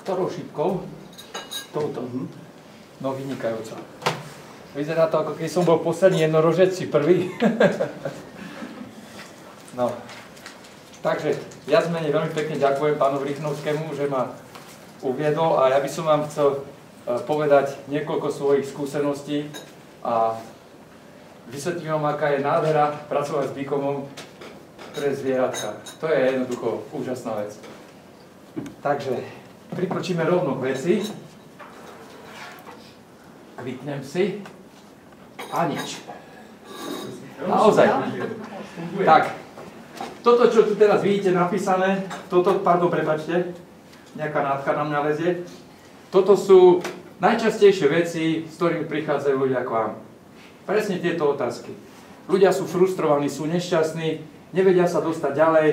Ktorou šipkou? Touto. No vynikajúco. Vyzerá to, ako keď som bol posledný jednorožec, si prvý. No. Takže ja zmene veľmi pekne ďakujem pánu Vrichnovskému, že ma uviedol a ja by som vám chcel povedať niekoľko svojich skúseností a vysvetlím vám, aká je nádhera pracovať s výkonom pre zvieratka. To je jednoducho úžasná vec. Takže prikročíme rovno k veci. Kliknem si a nič. Naozaj. Tak, toto, čo tu teraz vidíte napísané, prepáčte, nejaká nádcha na mňa lezie. Toto sú najčastejšie veci, s ktorými prichádzajú ľudia k vám. Presne tieto otázky. Ľudia sú frustrovaní, sú nešťastní, nevedia sa dostať ďalej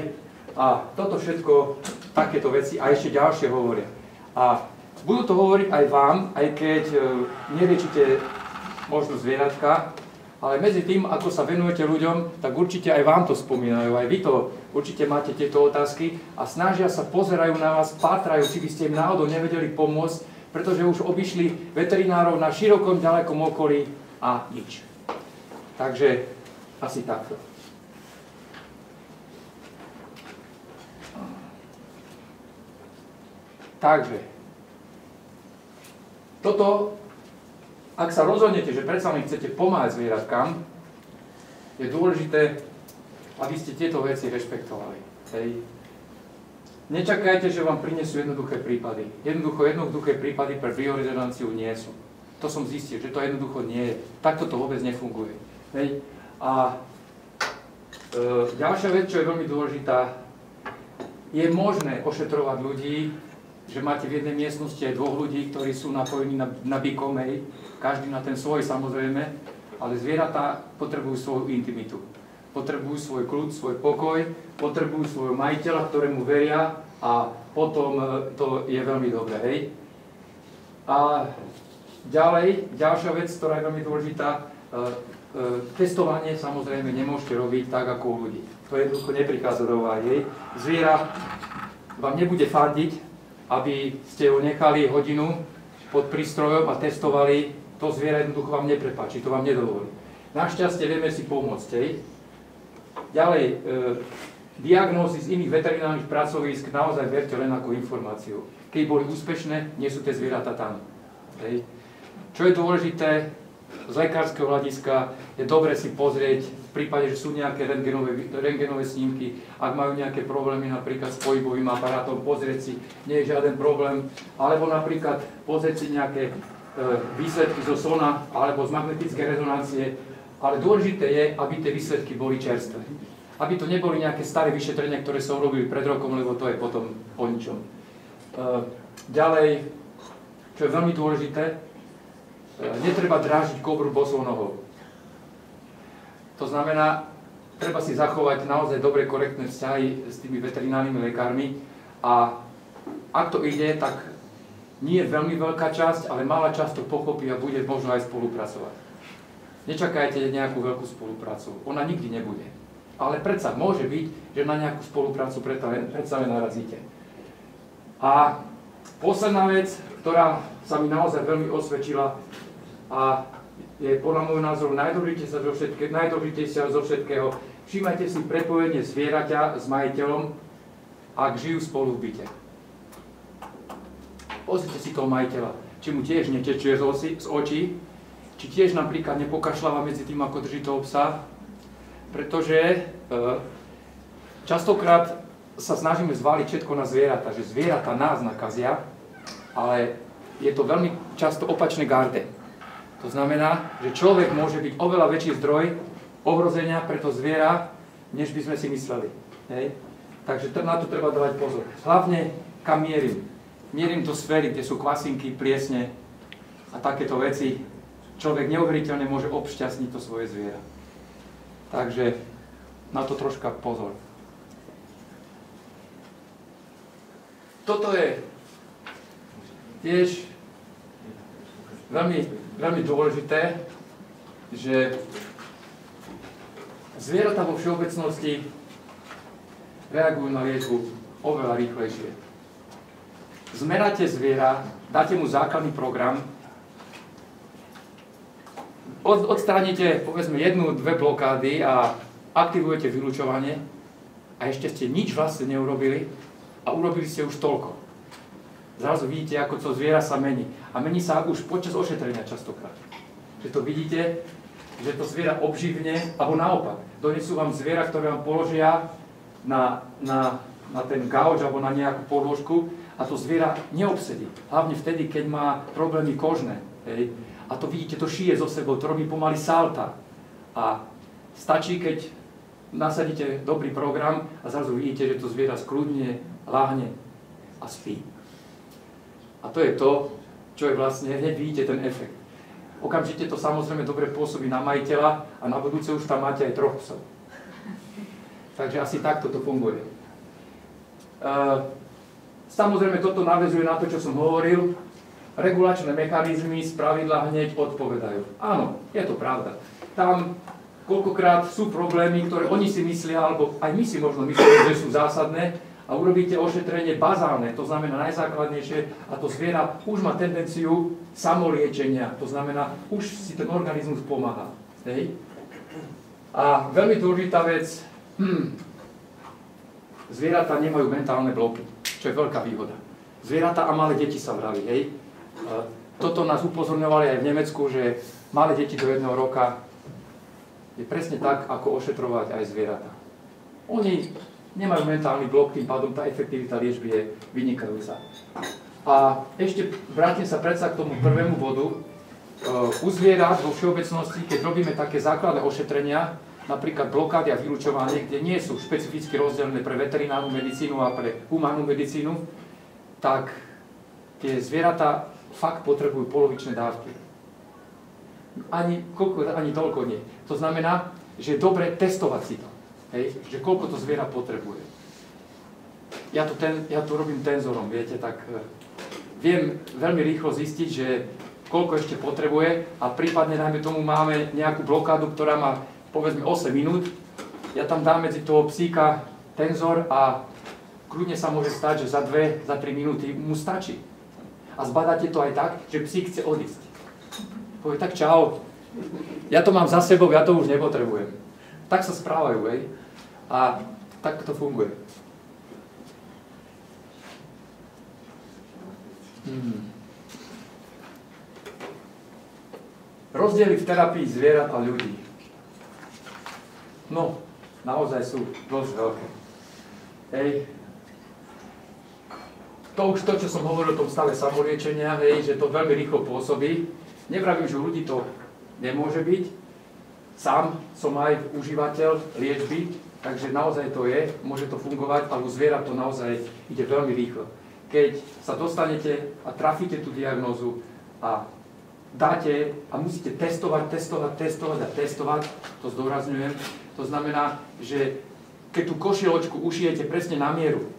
a toto všetko, takéto veci a ešte ďalšie hovoria. A budú to hovoriť aj vám, aj keď neliečite možno zvieratka, ale medzi tým, ako sa venujete ľuďom, tak určite aj vám to spomínajú, aj vy to určite máte tieto otázky a snažia sa, pozerajú na vás, pátrajú, či by ste im náhodou nevedeli pomôcť, pretože už obišli veterinárov na širokom, ďalekom okolí a nič. Takže asi takto. Takže, toto, ak sa rozhodnete, že predsa len chcete pomáhať zvieratkám, je dôležité, aby ste tieto veci rešpektovali. Hej. Nečakajte, že vám prinesú jednoduché prípady. Jednoduché prípady pre biorezonanciu nie sú. To som zistil, že to jednoducho nie je. Takto to vôbec nefunguje. Hej. A ďalšia vec, čo je veľmi dôležitá, je možné ošetrovať ľudí, že máte v jednej miestnosti aj dvoch ľudí, ktorí sú napojení na bikom, hej. Každý na ten svoj samozrejme, ale zvieratá potrebujú svoju intimitu. Potrebujú svoj kľud, svoj pokoj, potrebujú svojho majiteľa, ktorému veria a potom to je veľmi dobré, hej. A ďalej, ďalšia vec, ktorá je veľmi dôležitá, testovanie samozrejme nemôžete robiť tak ako u ľudí. To jednoducho neprichádza do úvahy, hej. Zviera vám nebude fandiť, aby ste ho nechali hodinu pod prístrojom a testovali, to zviera jednoducho vám neprepáči, to vám nedovolí. Našťastie vieme si pomôcť, hej. Ďalej, diagnózy z iných veterinárnych pracovísk naozaj verte len ako informáciu. Keď boli úspešné, nie sú tie zvieratá tam. Hej. Čo je dôležité z lekárskeho hľadiska, je dobre si pozrieť v prípade, že sú nejaké rentgenové snímky, ak majú nejaké problémy napríklad s pohybovým aparátom, pozrieť si, nie je žiaden problém, alebo napríklad pozrieť si nejaké výsledky zo sona alebo z magnetickej rezonancie, ale dôležité je, aby tie výsledky boli čerstvé. Aby to neboli nejaké staré vyšetrenia, ktoré sa urobili pred rokom, lebo to je potom o ničom. Ďalej, čo je veľmi dôležité, netreba drážiť kobru bosou nohou. To znamená, treba si zachovať naozaj dobre korektné vzťahy s tými veterinárnymi lekármi a ak to ide, tak nie je veľmi veľká časť, ale malá časť to pochopí a bude možno aj spolupracovať. Nečakajte nejakú veľkú spoluprácu, ona nikdy nebude. Ale predsa môže byť, že na nejakú spoluprácu predsa len narazíte. A posledná vec, ktorá sa mi naozaj veľmi osvedčila a je podľa môjho názoru najdôležitejšia zo všetkého, všímajte si prepojenie zvieraťa s majiteľom, ak žijú spolu v byte. Pozrite si toho majiteľa, či mu tiež netečuje z očí, či tiež napríklad nepokašľava medzi tým, ako drží toho psa, pretože častokrát sa snažíme zvaliť všetko na zvieratá, že zvieratá nás nakazia, ale je to veľmi často opačné garde. To znamená, že človek môže byť oveľa väčší zdroj ohrozenia pre to zviera, než by sme si mysleli. Hej? Takže na to treba dávať pozor. Hlavne kam mierim. Mierim do sféry, kde sú kvasinky, pliesne a takéto veci. Človek neuveriteľne môže obšťastniť to svoje zviera. Takže na to troška pozor. Toto je tiež veľmi dôležité, že zvieratá vo všeobecnosti reagujú na liečbu oveľa rýchlejšie. zmeráte zviera, dáte mu základný program, odstránite povedzme 1-2 blokády a aktivujete vylučovanie a ešte ste nič vlastne neurobili a urobili ste už toľko. Zrazu vidíte, ako to zviera sa mení. A mení sa už počas ošetrenia častokrát. Že to vidíte, že to zviera obživne, alebo naopak. Donesú vám zviera, ktoré vám položia na ten gauč alebo na nejakú podložku a to zviera neobsedí. Hlavne vtedy, keď má problémy kožné. Hej. A to vidíte, to šije so sebou, to robí pomaly salta. A stačí, keď nasadíte dobrý program a zrazu vidíte, že to zviera skľudne, láhne a spí. A to je to, čo je vlastne, hneď vidíte ten efekt. Okamžite to samozrejme dobre pôsobí na majiteľa a na budúce už tam máte aj 3 psov. Takže asi takto to funguje. Samozrejme toto naväzuje na to, čo som hovoril. Regulačné mechanizmy spravidla hneď odpovedajú. Áno, je to pravda. Tam koľkokrát sú problémy, ktoré oni si myslia, alebo aj my si možno myslíme, že sú zásadné, a urobíte ošetrenie bazálne, to znamená najzákladnejšie, a to zviera už má tendenciu samoliečenia, to znamená, už si ten organizmus pomáha. Hej? A veľmi dôležitá vec, zvieratá nemajú mentálne bloky, čo je veľká výhoda. Zvieratá a malé deti sa vraví, hej? Toto nás upozorňovali aj v Nemecku, že malé deti do 1 roka je presne tak, ako ošetrovať aj zvieratá. Oni nemajú mentálny blok, tým pádom tá efektivita liečby je vynikajúca. A ešte vrátim sa predsa k tomu prvému bodu. U zvierat vo všeobecnosti, keď robíme také základné ošetrenia, napríklad blokády a vylučovanie, kde nie sú špecificky rozdelené pre veterinárnu medicínu a pre humánnu medicínu, tak tie zvieratá fakt potrebujú polovičné dávky. Ani toľko nie. To znamená, že je dobre testovať si to. Hej, že koľko to zviera potrebuje. Ja to robím tenzorom, viete, tak viem veľmi rýchlo zistiť, že koľko ešte potrebuje a prípadne, dajme tomu, máme nejakú blokádu, ktorá má, povedzme, 8 minút. Ja tam dám medzi toho psíka tenzor a kľudne sa môže stať, že za 2, za 3 minúty mu stačí. A zbadáte to aj tak, že psík chce odísť. Povie, tak čau, ja to mám za sebou, ja to už nepotrebujem. Tak sa správajú, hej. A tak to funguje. Rozdiely v terapii zvierat a ľudí. No, naozaj sú dosť veľké. Hej. To už to, čo som hovoril o tom stave samoliečenia, hej, že to veľmi rýchlo pôsobí. Nevravím, že u ľudí to nemôže byť. Sám som aj užívateľ liečby, takže naozaj to je, môže to fungovať, ale u zvierat to naozaj ide veľmi rýchlo. Keď sa dostanete a trafíte tú diagnózu a dáte a musíte testovať, to zdôrazňujem, to znamená, že keď tú košieločku ušijete presne na mieru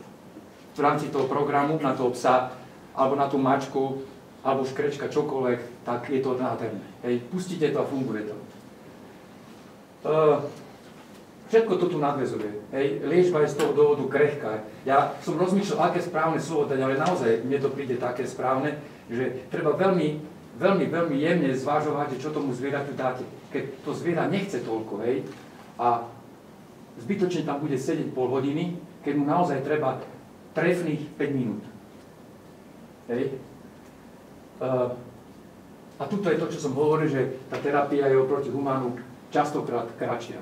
v rámci toho programu, na toho psa, alebo na tú mačku, alebo škrečka, čokoľvek, tak je to nádherné. Hej, pustíte to a funguje to. Všetko to tu nadväzuje. Hej. Liečba je z toho dôvodu krehká. Ja som rozmýšľal, aké správne slovo dať, ale naozaj mne to príde také správne, že treba veľmi jemne zvážovať, že čo tomu zvieratu dáte. Keď to zviera nechce toľko, hej, a zbytočne tam bude sedieť pol hodiny, keď mu naozaj treba trefných 5 minút. Hej. A tuto je to, čo som hovoril, že tá terapia je oproti humánu častokrát kratšia.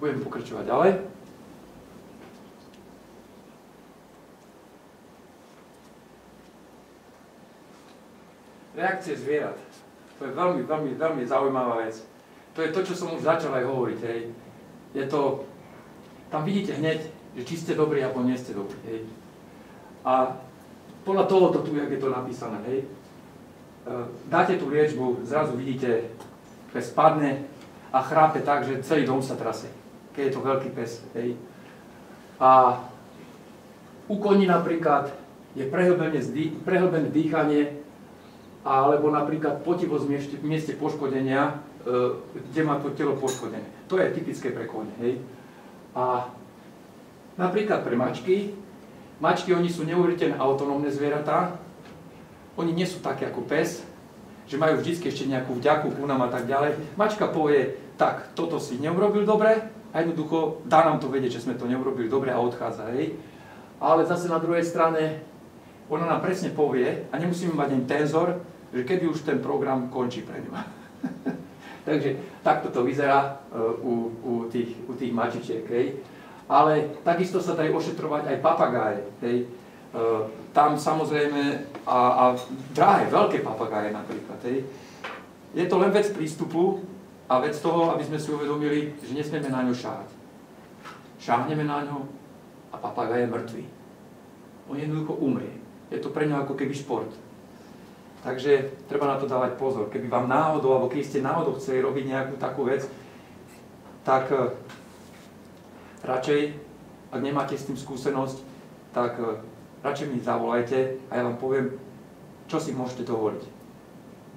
Budem pokračovať ďalej. Reakcie zvierat. To je veľmi zaujímavá vec. To je to, čo som už začal aj hovoriť. Hej. Je to, tam vidíte hneď, že či ste dobrí, alebo nie ste dobrí. Hej. A podľa tohoto tu, jak je to napísané, hej, dáte tú liečbu, zrazu vidíte, že spadne a chrápe tak, že celý dom sa trasie, keď je to veľký pes. Hej. A u koní napríklad je prehlbené dýchanie, alebo napríklad potivosť v mieste poškodenia, kde má to telo poškodené. To je typické pre kone. Hej. A Napríklad pre mačky. Mačky, oni sú neuveriteľne autonómne zvieratá. Oni nie sú také ako pes, že majú vždy ešte nejakú vďaku ku nám a tak ďalej. Mačka povie, tak, toto si neurobil dobre a jednoducho dá nám to vedieť, že sme to neurobili dobre a odchádza, hej. Ale zase na druhej strane, ona nám presne povie a nemusíme mať ani tenzor, že kedy už ten program končí pre ňu. Takže takto to vyzerá u tých mačičiek, hej. Ale takisto sa dajú ošetrovať aj papagáje, hej. Tam samozrejme, a drahé, veľké papagáje napríklad, hej. Je to len vec prístupu a vec toho, aby sme si uvedomili, že nesmieme na ňo šáhať. Šáhneme na ňo a papagaj je mŕtvý. On jednoducho umrie. Je to pre ňo ako keby šport. Takže treba na to dávať pozor. Keby vám náhodou, alebo keď ste náhodou chceli robiť nejakú takú vec, tak radšej, ak nemáte s tým skúsenosť, tak radšej mi zavolajte a ja vám poviem, čo si môžete dovoliť.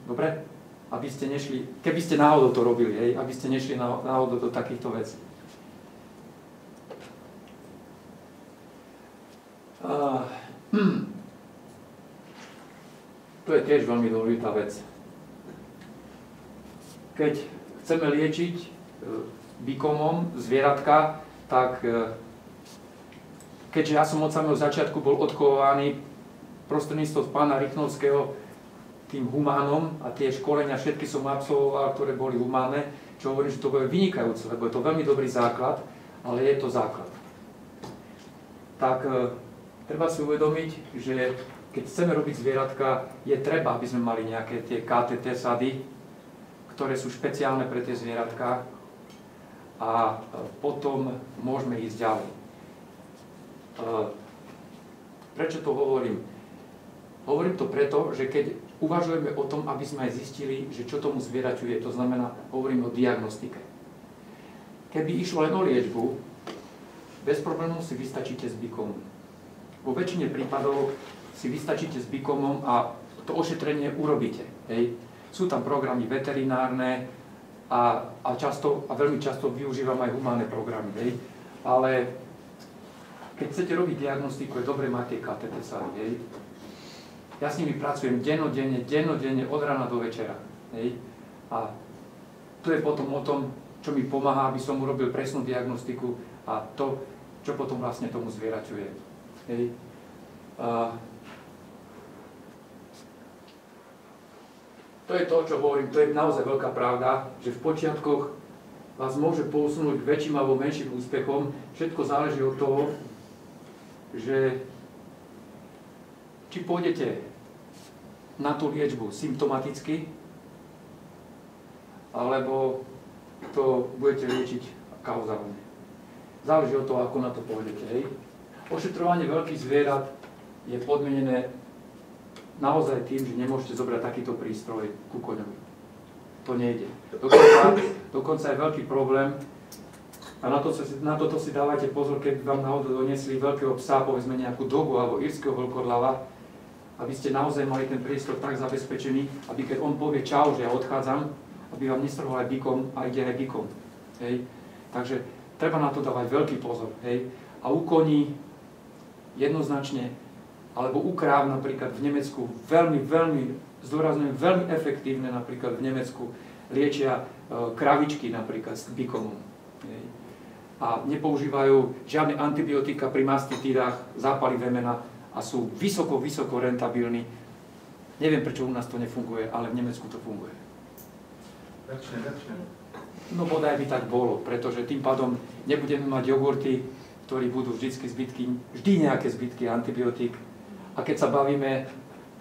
Dobre? Aby ste nešli, keby ste náhodou to robili, hej, aby ste nešli náhodou do takýchto vecí. To je tiež veľmi dôležitá vec. Keď chceme liečiť bikomom zvieratka, tak keďže ja som od samého začiatku bol odkovovaný prostredníctvom pána Rychnovského tým humánom a tie školenia všetky som absolvoval, ktoré boli humánne, čo hovorím, že to bude vynikajúce, lebo je to veľmi dobrý základ, ale je to základ. Tak treba si uvedomiť, že keď chceme robiť zvieratka, je treba, aby sme mali nejaké tie KTT sady, ktoré sú špeciálne pre tie zvieratka a potom môžeme ísť ďalej. Prečo to hovorím? Hovorím to preto, že keď uvažujeme o tom, aby sme aj zistili, že čo tomu zvieraťu je, to znamená, hovorím o diagnostike. Keby išlo len o liečbu, bez problémov si vystačíte s bikomom. Vo väčšine prípadov si vystačíte s bikomom a to ošetrenie urobíte. Hej. Sú tam programy veterinárne a veľmi často využívam aj humánne programy. Hej. Ale keď chcete robiť diagnostiku, je dobre mať tie KTT sady. Hej. Ja s nimi pracujem dennodenne, od rána do večera. Hej. A to je potom o tom, čo mi pomáha, aby som urobil presnú diagnostiku a to, čo potom vlastne tomu zvieraťu je. Hej. To je to, čo hovorím, to je naozaj veľká pravda, že v počiatkoch vás môže posunúť k väčším alebo menším úspechom. Všetko záleží od toho, že či pôjdete na tú liečbu symptomaticky, alebo to budete liečiť kauzálne. Záleží od toho, ako na to pôjdete. Hej. Ošetrovanie veľkých zvierat je podmienené naozaj tým, že nemôžete zobrať takýto prístroj ku koňovi. To nejde. Dokonca je veľký problém a na toto si dávajte pozor, keď vám náhodou donesli veľkého psa, povedzme nejakú dogu alebo írskeho vlkodlava, aby ste naozaj mali ten priestor tak zabezpečený, aby keď on povie čau, že ja odchádzam, aby vám nestrhol aj bikom a ide aj bikom. Hej. Takže treba na to dávať veľký pozor. Hej. A u koní jednoznačne, alebo u kráv napríklad v Nemecku veľmi, zdôrazňujem, veľmi efektívne napríklad v Nemecku liečia kravičky napríklad s bikomom. Hej. A nepoužívajú žiadne antibiotika pri mastitídach, zápaly vemena a sú vysoko rentabilní. Neviem, prečo u nás to nefunguje, ale v Nemecku to funguje. No bodaj by tak bolo, pretože tým pádom nebudeme mať jogurty, ktorí budú vždy nejaké zbytky antibiotík. A keď sa bavíme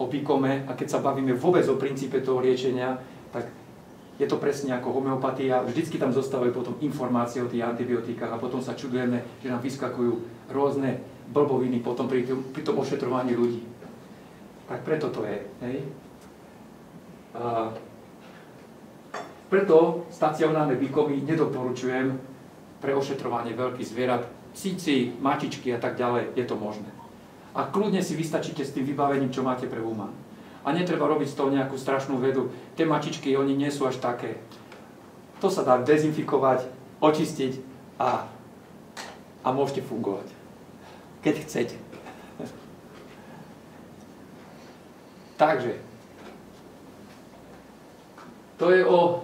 o bikome a keď sa bavíme vôbec o princípe toho liečenia, tak je to presne ako homeopatia. Vždycky tam zostávajú potom informácie o tých antibiotikách a potom sa čudujeme, že nám vyskakujú rôzne blboviny potom pri tom ošetrovaní ľudí. Tak preto to je. Hej? Preto stacionárne bikomy nedoporučujem pre ošetrovanie veľkých zvierat. Psíci, mačičky a tak ďalej, je to možné. A kľudne si vystačíte s tým vybavením, čo máte pre humán. A netreba robiť z toho nejakú strašnú vedu. Tie mačičky, oni nie sú až také. To sa dá dezinfikovať, očistiť a môžete fungovať. keď chcete. Takže, to je o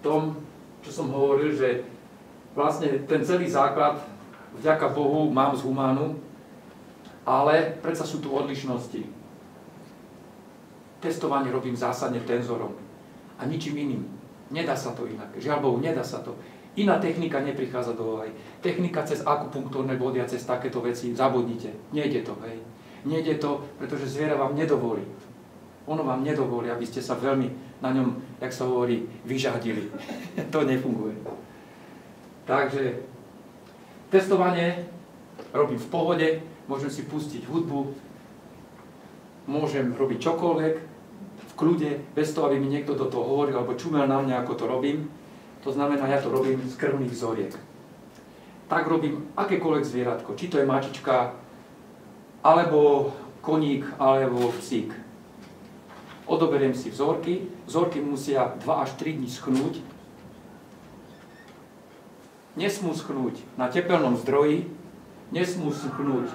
tom, čo som hovoril, že vlastne ten celý základ, vďaka Bohu, mám z humánu, ale predsa sú tu odlišnosti. Testovanie robím zásadne tenzorom a ničím iným. Nedá sa to inak. Žiaľ Bohu, nedá sa to. Iná technika neprichádza do úvahy. Technika cez akupunktúrne body a cez takéto veci zabudnite. Nejde to, hej. Nejde to, pretože zviera vám nedovolí. Ono vám nedovolí, aby ste sa veľmi na ňom, jak sa hovorí, vyžadili. To nefunguje. Takže testovanie robím v pohode, môžem si pustiť hudbu, môžem robiť čokoľvek, v kľude, bez toho, aby mi niekto do toho hovoril, alebo čumel na mňa, ako to robím. To znamená, ja to robím z krvných vzoriek. Tak robím akékoľvek zvieratko, či to je mačička, alebo koník, alebo psík. Odoberiem si vzorky, vzorky musia 2 až 3 dní schnúť. Nesmú schnúť na tepelnom zdroji, nesmú schnúť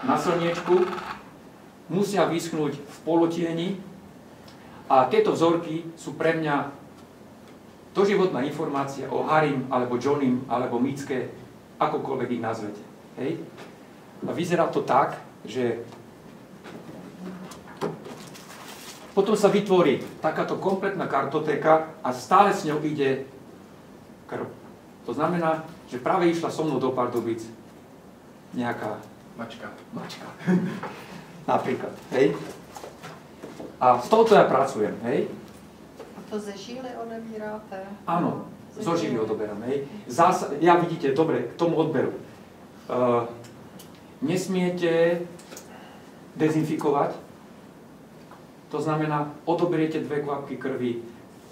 na slniečku, musia vyschnúť v polotieni a tieto vzorky sú pre mňa doživotná informácia o Harrym, alebo Johnným, alebo Micke, akokoľvek ich nazvete. Hej? A vyzerá to tak, že potom sa vytvorí takáto kompletná kartotéka a stále s ňou ide krv. To znamená, že práve išla so mnou do Pardubic nejaká mačka. Napríklad, hej? A z tohoto ja pracujem, hej? A to ze žíly odebíráte? Áno, zo žíly odoberám, hej? Ja vidíte, dobre, k tomu odberu. Nesmiete dezinfikovať, to znamená, odoberiete 2 kvapky krvi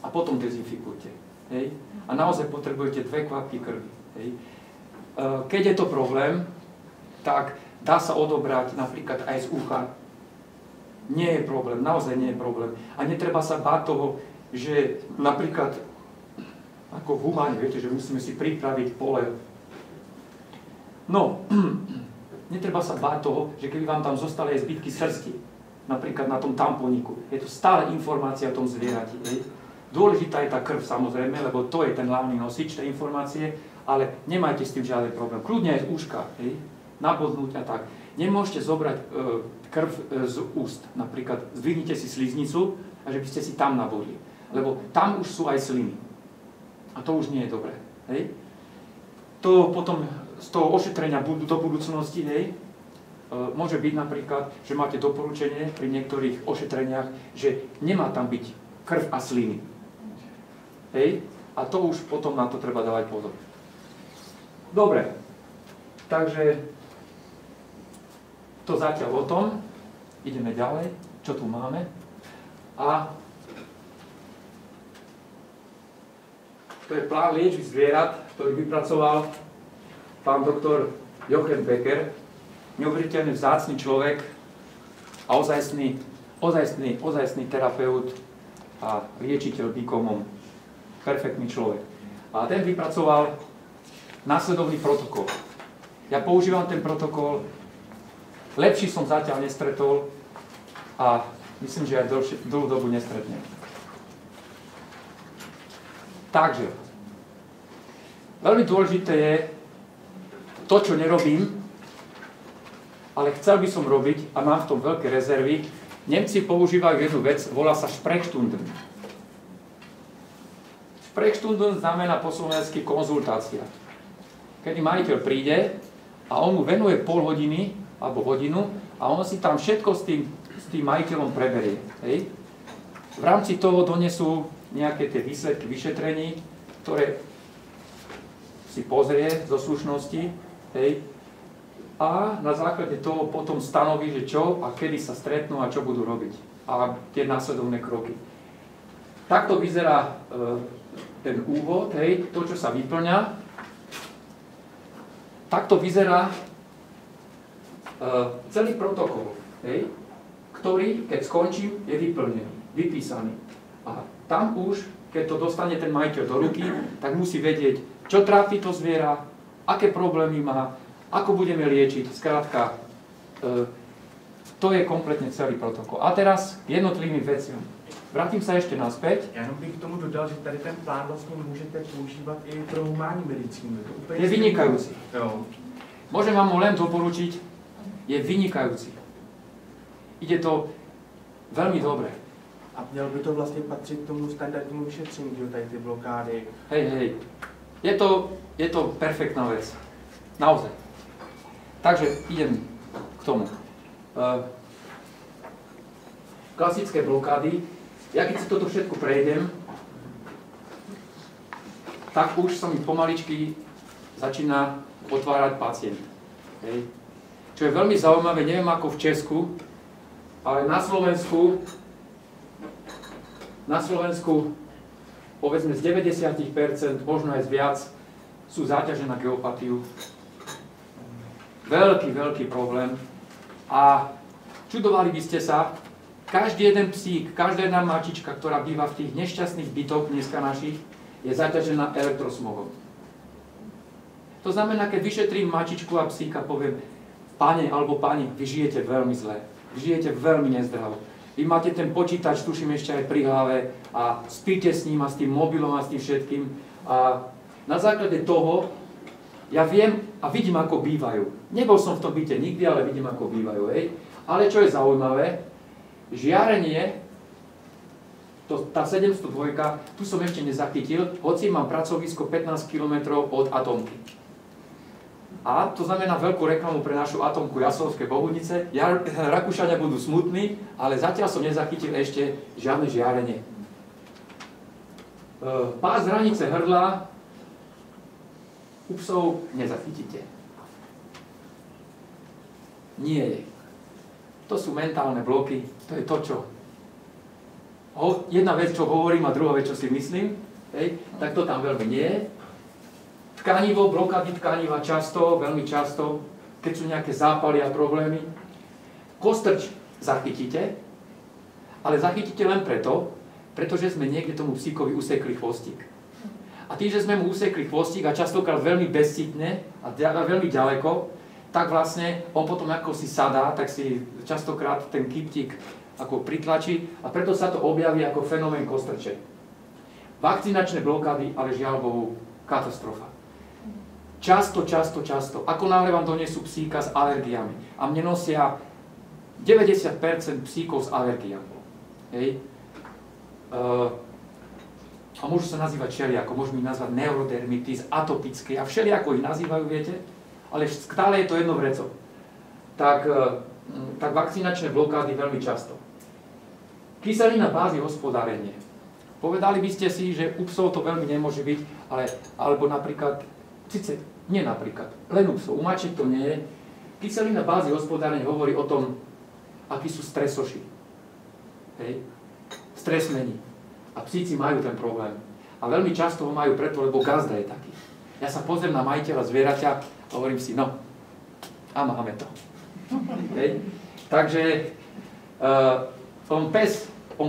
a potom dezinfikujte, hej? A naozaj potrebujete 2 kvapky krvi, hej? Keď je to problém, tak dá sa odobrať napríklad aj z ucha. Nie je problém, naozaj nie je problém. A netreba sa báť toho, že napríklad, ako v humáne, viete, že musíme si pripraviť pole. No, netreba sa báť toho, že keby vám tam zostali aj zbytky srsti, napríklad na tom tamponiku. Je to stále informácia o tom zvierati. Dôležitá je tá krv, samozrejme, lebo to je ten hlavný nosič tej informácie, ale nemajte s tým žiaden problém. Kľudne aj z úška, nabodnúť a tak. Nemôžete zobrať krv z úst. Napríklad zdvihnite si sliznicu a že by ste si tam nabodli. Lebo tam už sú aj sliny. A to už nie je dobré. Hej? To potom z toho ošetrenia do budúcnosti, môže byť napríklad, že máte doporučenie pri niektorých ošetreniach, že nemá tam byť krv a sliny. Hej? A to už potom na to treba dávať pozor. Dobre. Takže to zatiaľ o tom. Ideme ďalej. Čo tu máme? A to je plán liečby zvierat, ktorý vypracoval pán doktor Jochen Becker. Neuveriteľne vzácny človek a ozajstný terapeut a liečiteľ bikomom. Perfektný človek. A ten vypracoval následovný protokol. Ja používam ten protokol, lepší som zatiaľ nestretol a myslím, že aj dlhú dobu nestretnem. Takže, veľmi dôležité je to, čo nerobím, ale chcel by som robiť a mám v tom veľké rezervy. Nemci používajú jednu vec, volá sa Sprechstunden. Sprechstunden znamená po slovensky konzultácia. Kedy majiteľ príde a on mu venuje pol hodiny alebo hodinu a on si tam všetko s tým majiteľom preberie. Hej? V rámci toho donesú nejaké tie výsledky vyšetrení, ktoré si pozrie zo slušnosti, hej? A na základe toho potom stanoví, že čo a kedy sa stretnú a čo budú robiť. A tie následovné kroky. Takto vyzerá ten úvod, hej, to, čo sa vyplňa. Takto vyzerá celý protokol, hej, ktorý, keď skončím, je vyplnený, vypísaný. A tam už, keď to dostane ten majiteľ do ruky, tak musí vedieť, čo trápi to zviera, aké problémy má, ako budeme liečiť. Skrátka, To je kompletně celý protokol. A teraz jednotlivým veciam. Vrátím sa ešte naspäť. Já jenom bych k tomu dodal, že tady ten plán vlastně můžete používat i pro humánní medicínu. Je vynikajúci. Jo. Môžem vám ho len doporučiť, je vynikajúci. Ide to veľmi dobre. A měl by to vlastně patřit k tomu standardnímu vyšetření, že tady ty blokády. Hej. Je to perfektná vec. Naozaj. Takže idem k tomu. Klasické blokády. Ja keď si toto všetko prejdem, tak už sa mi pomaličky začína otvárať pacient. Hej. Čo je veľmi zaujímavé, neviem ako v Česku, ale na Slovensku povedzme z 90%, možno aj z viac, sú záťaže na geopatiu. Veľký problém. A čudovali by ste sa, každý jeden psík, každá jedna mačička, ktorá býva v tých nešťastných bytoch dneska našich, je zaťažená elektrosmogom. To znamená, keď vyšetrím mačičku a psíka, poviem, pane alebo pani, vy žijete veľmi zle, vy žijete veľmi nezdravo. Vy máte ten počítač, tuším ešte aj pri hlave a spíte s ním a s tým mobilom a s tým všetkým. A na základe toho ja viem a vidím, ako bývajú. Nebol som v tom byte nikdy, ale vidím, ako bývajú. Hej. Ale čo je zaujímavé, žiarenie, tá 702, tu som ešte nezachytil, hoci mám pracovisko 15 km od atomky. A to znamená veľkú reklamu pre našu atomku Jaslovské Bohunice. Rakúšania budú smutní, ale zatiaľ som nezachytil ešte žiadne žiarenie. Pás hranice hrdla u psov nezachytíte. Nie je. To sú mentálne bloky, to je to, čo. Jedna vec, čo hovorím, a druhá vec, čo si myslím, hej, tak to tam veľmi nie je. Tkanivo, blokády tkaniva často, veľmi často, keď sú nejaké zápaly a problémy. Kostrč zachytíte, ale zachytíte len pretože sme niekde tomu psíkovi usekli chvostík. A tým, že sme mu usekli chvostík a častokrát veľmi bezcitne a veľmi ďaleko, tak vlastne on potom ako si sadá, tak si častokrát ten kyptík ako pritlačí a preto sa to objaví ako fenomén kostrče. Vakcinačné blokády, ale žiaľ Bohu, katastrofa. Často. Ako náhle vám donesú psíka s alergiami. A mne nosia 90% psíkov s alergiami. Hej. A môžu sa nazývať všelijako. Môžu ich nazvať neurodermitis, atopické a všelijako ich nazývajú, viete? Ale stále je to jedno vreco. Tak vakcinačné blokády veľmi často. Kyselina bázy hospodárenie. Povedali by ste si, že u psov to veľmi nemôže byť, alebo napríklad, nie napríklad, len u psov, u mačiek to nie je. Kyselina bázy hospodárenie hovorí o tom, akí sú stresoši. Hej? Stresmení. A psíci majú ten problém. A veľmi často ho majú preto, lebo gazda je taký. Ja sa pozriem na majiteľa zvieraťa a hovorím si, no, a máme to. Hej? Takže on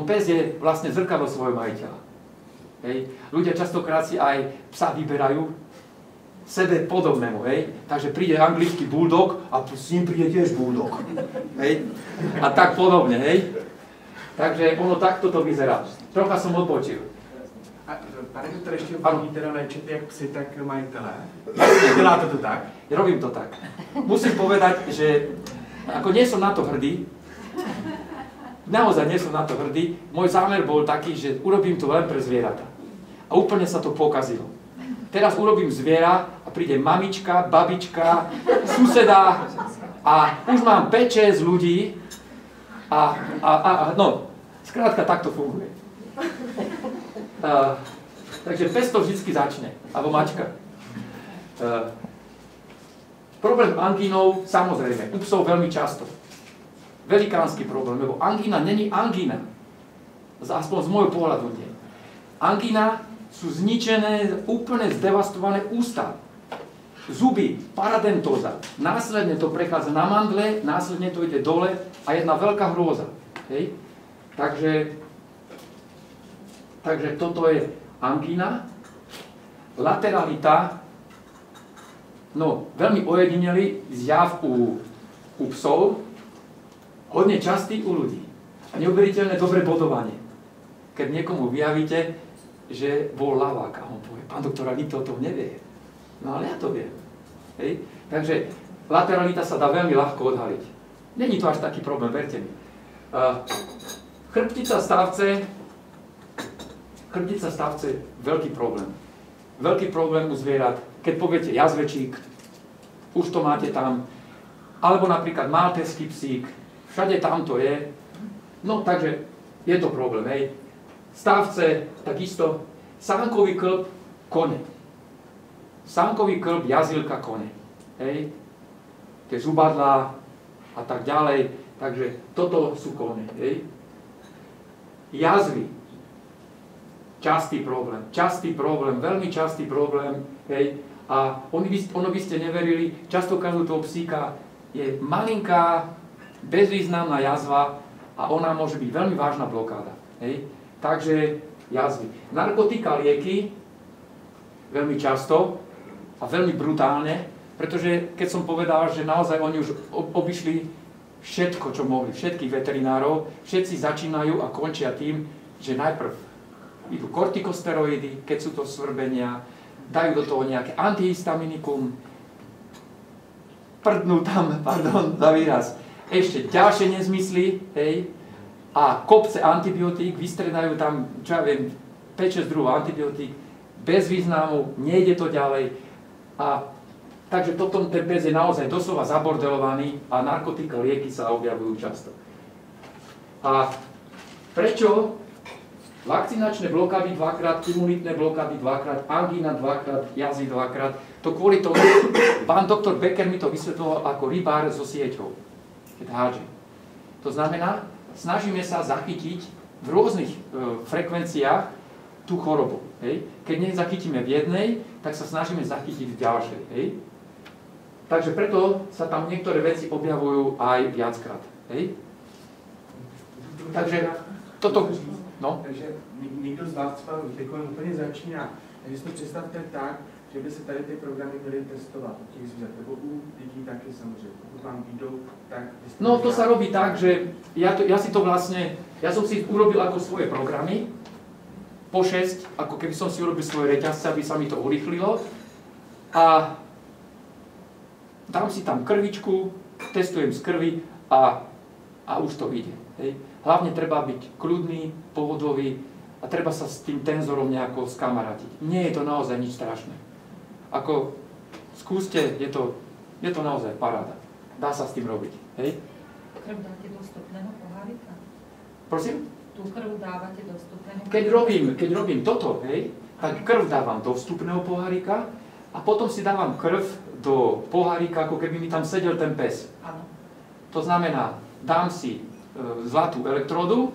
pes je vlastne zrkadlo svojho majiteľa. Hej? Ľudia častokrát si aj psa vyberajú sebe podobnému, hej? Takže príde anglický bulldog a s ním príde tiež bulldog. Hej? A tak podobne, hej? Takže ono takto to vyzerá. Trocha som odpočil. A pane doktor, ještě umí teda léčit jak psy, tak majitelé. Děláte to tak? Robím to tak. Musím povedať, že ako nie som na to hrdý, naozaj nie som na to hrdý, môj zámer bol taký, že urobím to len pre zvieratá. A úplne sa to pokazilo. Teraz urobím zviera a príde mamička, babička, suseda a už mám 5-6 ľudí no, skrátka takto funguje. Takže pes to vždycky začne, alebo mačka. Problém angínou, samozrejme, u psov veľmi často. Velikánsky problém, lebo angína není angína. Aspoň z môjho pohľadu nie. Angína sú zničené, úplne zdevastované ústa. Zuby, paradentóza. Následne to prechádza na mandle, následne to ide dole a jedna veľká hrôza. Hej? Takže toto je angína. Lateralita, no, veľmi ojedinelý zjav u u psov, hodne častý u ľudí. A neuveriteľné dobré bodovanie. Keď niekomu vyjavíte, že bol lavák a on povie, pán doktor, nikto o tom nevie. No ale ja to viem. Hej? Takže lateralita sa dá veľmi ľahko odhaliť. Není to až taký problém, verte mi. Chrbtica stavce, veľký problém. Veľký problém u zvierat. Keď poviete jazvečík, už to máte tam. Alebo napríklad maltézsky psík, všade tam to je. No takže je to problém, hej. Stavce, takisto. Sánkový klb, kone. Sánkový klb, jazýlka, kone. Hej. Tie zubadlá a tak ďalej. Takže toto sú kone, hej. Jazvy. Častý problém, veľmi častý problém, hej. A ono by ste neverili, častokrát u toho psíka je malinká, bezvýznamná jazva a ona môže byť veľmi vážna blokáda, hej. Takže jazvy. Narkotika, lieky, veľmi často a veľmi brutálne, pretože keď som povedal, že naozaj oni už obišli všetko, čo mohli, všetkých veterinárov, všetci začínajú a končia tým, že najprv idú kortikosteroidy, keď sú to svrbenia, dajú do toho nejaké antihistaminikum, prdnú tam, pardon za výraz, ešte ďalšie nezmysly, hej, a kopce antibiotík, vystredajú tam, čo ja viem, 5-6 druhov antibiotík, bez významu, nejde to ďalej. A takže ten pes je naozaj doslova zabordelovaný a narkotika, lieky sa objavujú často. A prečo vakcinačné blokády dvakrát, imunitné blokády dvakrát, angína dvakrát, jazvy dvakrát? To kvôli tomu, pán doktor Becker mi to vysvetloval ako rybár so sieťou, keď hádže. To znamená, snažíme sa zachytiť v rôznych frekvenciách tú chorobu. Hej? Keď nezachytíme v jednej, tak sa snažíme zachytiť v ďalšej. Hej? Takže preto sa tam niektoré veci objavujú aj viackrát. Hej? Takže toto... No? Takže někdo z vás třeba teď úplně začíná. Takže si to představte tak, že by se tady ty programy měly testovat u těch zvířat, nebo u lidí taky samozřejmě. Pokud vám vyjdou, tak... No to sa robí tak, že ja som si urobil ako svoje programy, po 6, ako keby som si urobil svoje reťazce, aby sa mi to urýchlilo. A dám si tam krvičku, testujem z krvi a už to ide. Hej. Hlavne treba byť kľudný, pohodový a treba sa s tým tenzorom nejako skamarátiť. Nie je to naozaj nič strašné. Ako skúste, je to naozaj paráda. Dá sa s tým robiť. Hej. Krv dáte do vstupného pohárika? Prosím? Tú krv dávate do vstupného pohárika? Keď robím toto, hej, tak krv dávam do vstupného pohárika a potom si dávam krv do pohárika, ako keby mi tam sedel ten pes. Áno. To znamená, dám si zlatú elektródu,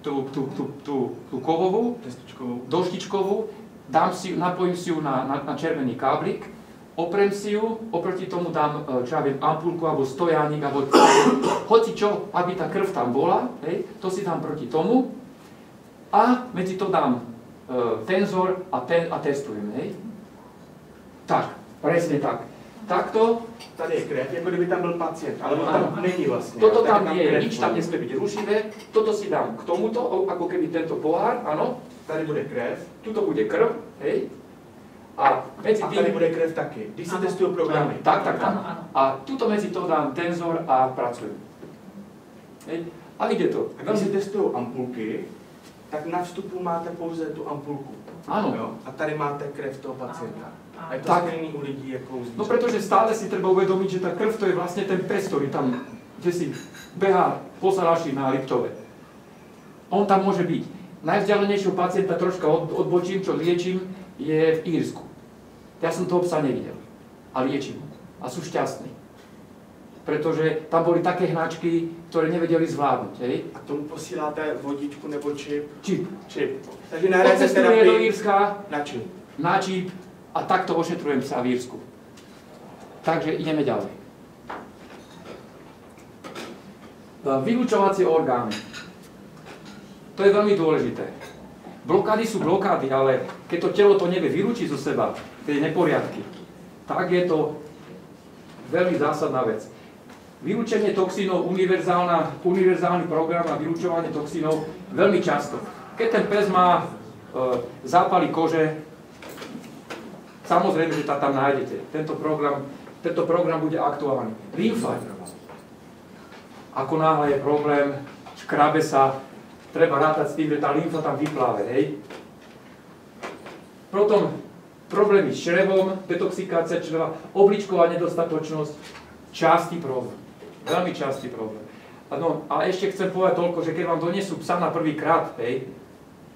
tú kovovú, doštičkovú, napojím si ju na červený káblik, oprem si ju, oproti tomu dám, čo ja viem, ampulku alebo stojánik, alebo hoci čo, aby tá krv tam bola, hej, to si dám proti tomu a medzi to dám tenzor a testujem, hej. Tak, presne tak. Takto. Tady je krev, jako kdyby tam byl pacient, ale tam není vlastne. Toto tam nie je, nič tam nesmie byť rušivé. Toto si dám k tomuto, ako keby tento pohár, áno. Tady bude krev. Tuto bude krv, hej. A tady bude krev taky, když si testujú programy. Tak. A tuto medzi to dám tenzor a pracujem. Hej. A ide to. A když si testujú ampulky, tak na vstupu máte pouze tu ampulku. Áno. A tady máte krev toho pacienta. A je to stejný u lidí ako u zvířat. No pretože stále si treba uvedomiť, že tá krv to je vlastne ten pes, ktorý tam, kde si behá po Salaši na Liptove. On tam môže byť. Najvzdialenejšieho pacienta troška odbočím, čo liečím, je v Írsku. Ja som toho psa nevidel. A liečím ho. A sú šťastní. Pretože tam boli také hnačky, ktoré nevedeli zvládnuť. Hej? A tomu posíláte vodičku nebo čip? Čip. Takže na terapii do Írska, na čip. A takto ošetrujem psa v Írsku. Takže ideme ďalej. Vylučovacie orgány. To je veľmi dôležité. Blokády sú blokády, ale keď to telo to nevie vylúčiť zo seba, tie neporiadky, tak je to veľmi zásadná vec. Vylúčenie toxínov, univerzálny program na vylúčovanie toxínov veľmi často. Keď ten pes má zápaly kože, samozrejme, že tam nájdete. Tento program bude aktuálny. Lymfa. Ako náhle je problém, škrabe sa, treba rátať s tým, že tá lymfa tam vypláve, hej. Potom problémy s črevom, detoxikácia čreva, obličková nedostatočnosť, častý problém. Veľmi častý problém. No, a ešte chcem povedať toľko, že keď vám donesú psa na prvýkrát, hej,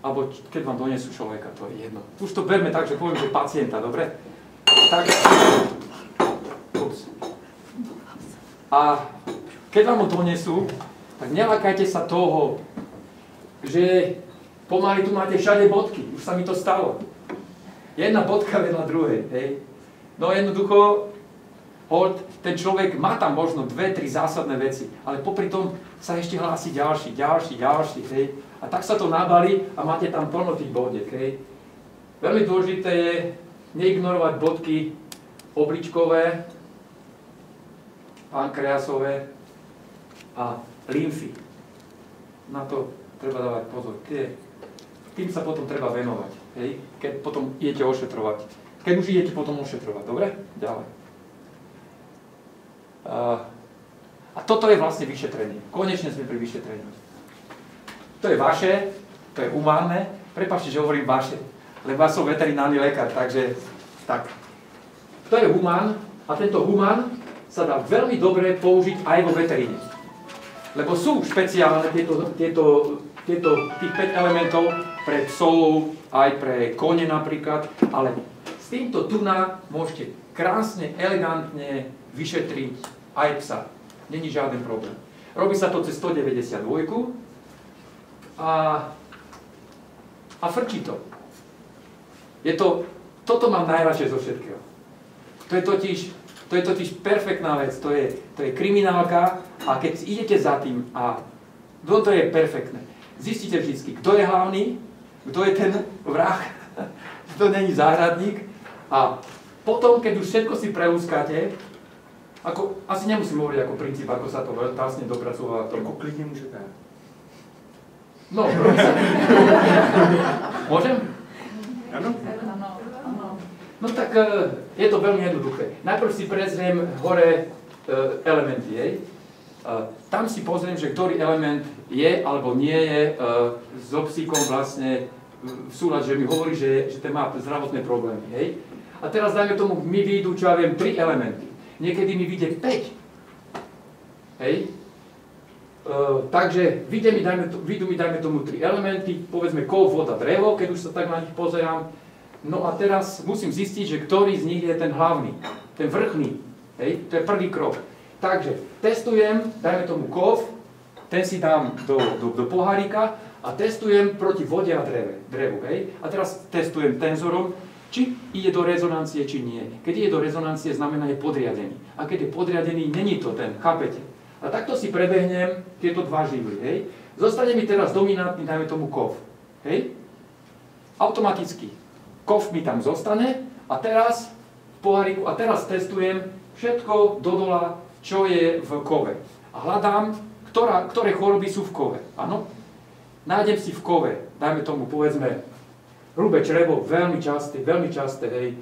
alebo keď vám donesú človeka, to je jedno. Už to berme tak, že poviem, že pacienta, dobre? Tak, ups. A keď vám ho donesú, tak nelakajte sa toho, že pomaly tu máte všade bodky. Už sa mi to stalo. Jedna bodka vedľa druhej, hej. No jednoducho, hold, ten človek má tam možno 2-3 zásadné veci, ale popri tom sa ešte hlási ďalší, hej. A tak sa to nabali a máte tam plno tých bodiek, hej. Veľmi dôležité je neignorovať bodky obličkové, pankreasové a lymfy. Na to treba dávať pozor. Tým sa potom treba venovať, hej. Keď potom idete ošetrovať. Keď už idete potom ošetrovať, dobre? Ďalej. A toto je vlastne vyšetrenie. Konečne sme pri vyšetrení. To je vaše, to je humánne. Prepáčte, že hovorím vaše, lebo ja som veterinárny lekár, takže tak. To je humán a tento humán sa dá veľmi dobre použiť aj vo veteríne. Lebo sú špeciálne tých 5 elementov pre psov, aj pre kone napríklad, ale s týmto tuná môžete krásne, elegantne vyšetriť aj psa. Není žiaden problém. Robí sa to cez 192 a frčí to. Toto mám najradšej zo všetkého. To je totiž perfektná vec, to je kriminálka a keď idete za tým a to je perfektné. Zistíte vždy, kto je hlavný, kto je ten vrah, kto není záhradník a potom, keď už všetko si preúskáte, asi nemusím hovoriť ako princíp, ako sa to vlastne dopracúva. Ako klidne môžete. No, môžem? Áno. No tak je to veľmi jednoduché. Najprv si prezriem hore elementy, hej. Tam si pozriem, že ktorý element je alebo nie je so psíkom vlastne v súlade, že mi hovorí, že ten má zdravotné problémy, hej. A teraz dajme tomu, mi vyjdú, čo ja viem, 3 elementy. Niekedy mi vyjde 5. Hej. Takže vyjdú mi, dajme tomu, 3 elementy, povedzme kov, voda, drevo, keď už sa tak na nich pozerám. No a teraz musím zistiť, že ktorý z nich je ten hlavný, ten vrchný. Hej. To je prvý krok. Takže testujem, dajme tomu kov, ten si dám do pohárika a testujem proti vode a drevu. Hej. A teraz testujem tenzorom, či ide do rezonancie, či nie. Keď ide do rezonancie, znamená je podriadený. A keď je podriadený, není to ten, chápete? A takto si prebehnem tieto dva živly, hej. Zostane mi teraz dominantný, dajme tomu kov, hej. Automaticky. Kov mi tam zostane a teraz v poháriku, a teraz testujem všetko dodola, čo je v kove. A hľadám, ktoré choroby sú v kove, áno. Nájdem si v kove, dajme tomu, povedzme, hrubé črevo, veľmi časté, hej.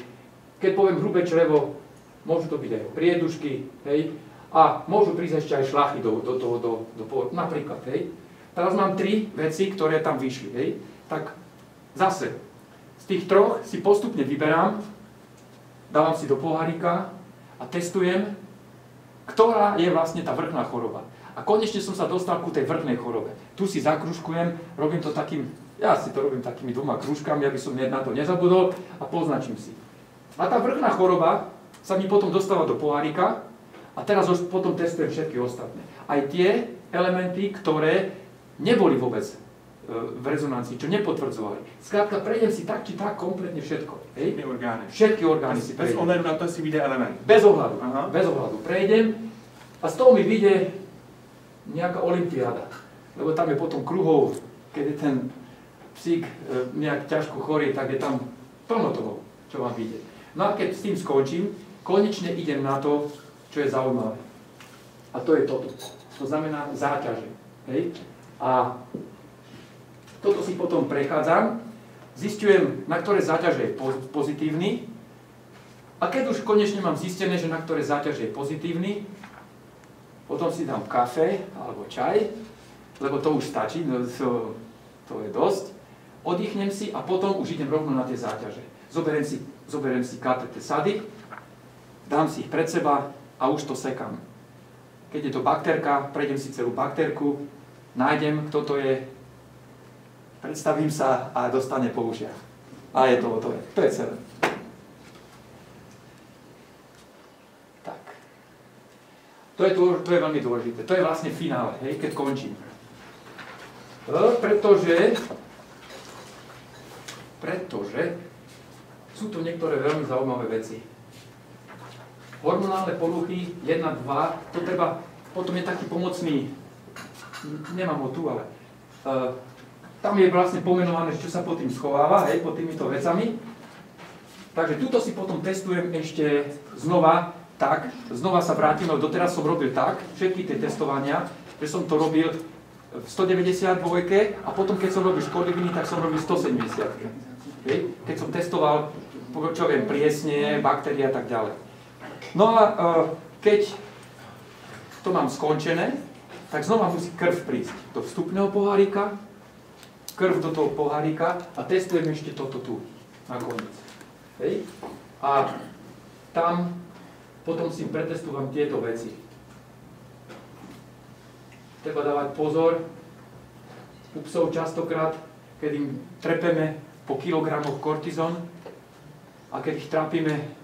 Keď poviem hrubé črevo, môžu to byť aj priedušky, hej. A môžu prísť ešte aj šlachy do napríklad, hej. Teraz mám 3 veci, ktoré tam vyšli, hej. Tak zase, z tých 3 si postupne vyberám, dávam si do pohárika a testujem, ktorá je vlastne tá vrchná choroba. A konečne som sa dostal ku tej vrchnej chorobe. Tu si zakružkujem, robím to takým, ja si to robím takými 2 krúžkami, aby som na to nezabudol a poznačím si. A tá vrchná choroba sa mi potom dostáva do pohárika a teraz už potom testujem všetky ostatné. Aj tie elementy, ktoré neboli vôbec v rezonancii, čo nepotvrdzovali. Skrátka, prejdem si tak či tak kompletne všetko. Hej? Všetky orgány si prejdem. Bez ohľadu na to si vyjde element. Bez ohľadu. Prejdem a z toho mi vyjde nejaká olympiáda. Lebo tam je potom kruhov, keď je ten psík nejak ťažko chorý, tak je tam plno toho, čo vám vyjde. No a keď s tým skončím, konečne idem na to, čo je zaujímavé. A to je toto. To znamená záťaže. Hej? A toto si potom prechádzam, zistujem, na ktoré záťaže je pozitívny. A keď už konečne mám zistené, že na ktoré záťaže je pozitívny, potom si dám kafe alebo čaj, lebo to už stačí, to je dosť. Oddychnem si a potom už idem rovno na tie záťaže. Zoberiem si KTT sady, dám si ich pred seba a už to sekám. Keď je to baktérka, prejdem si celú baktérku, nájdem, kto to je, predstavím sa a dostane po ušiach. A je to hotové. To je celé. Tak. To je veľmi dôležité. To je vlastne finále, hej, keď končím. Pretože sú tu niektoré veľmi zaujímavé veci. Hormonálne poruchy 1, 2, to treba, potom je taký pomocný, nemám ho tu, ale tam je vlastne pomenované, čo sa pod tým schováva, hej, pod týmito vecami. Takže tuto si potom testujem ešte znova, tak, znova sa vrátim, ale doteraz som robil tak, všetky tie testovania, že som to robil v 192 a potom, keď som robil škodliviny, tak som robil 170. Hej? Keď som testoval, čo viem, pliesne, baktérie a tak ďalej. No a keď to mám skončené, tak znova musí krv prísť do vstupného pohárika, krv do toho pohárika a testujem ešte toto tu, nakoniec. Hej? A tam potom si pretestúvam tieto veci. Treba dávať pozor, u psov častokrát, keď im trepeme po kilogramoch kortizón a keď ich trápime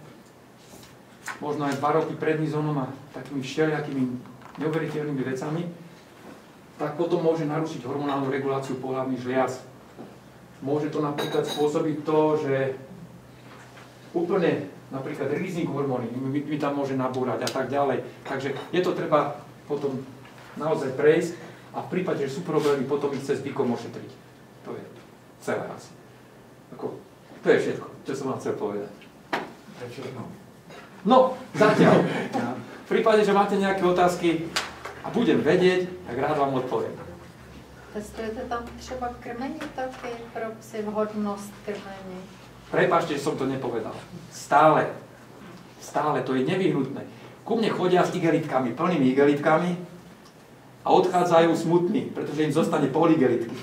možno aj 2 roky prednizonom a takými všelijakými neuveriteľnými vecami, tak potom môže narušiť hormonálnu reguláciu pohlavných žliaz. Môže to napríklad spôsobiť to, že úplne napríklad releasing hormóny mi tam môže nabúrať a tak ďalej. Takže je to treba potom naozaj prejsť a v prípade, že sú problémy, potom ich cez BICOM ošetriť. To je celé asi. To je všetko, čo som vám chcel povedať. To je všetko. No, zatiaľ. V prípade, že máte nejaké otázky a budem vedieť, tak rád vám odpoviem. Testujete tam třeba krmení taky pro psy, vhodnost krmení? Prepáčte, že som to nepovedal. Stále, to je nevyhnutné. Ku mne chodia s igelitkami, plnými igelitkami a odchádzajú smutní, pretože im zostane pol igelitky.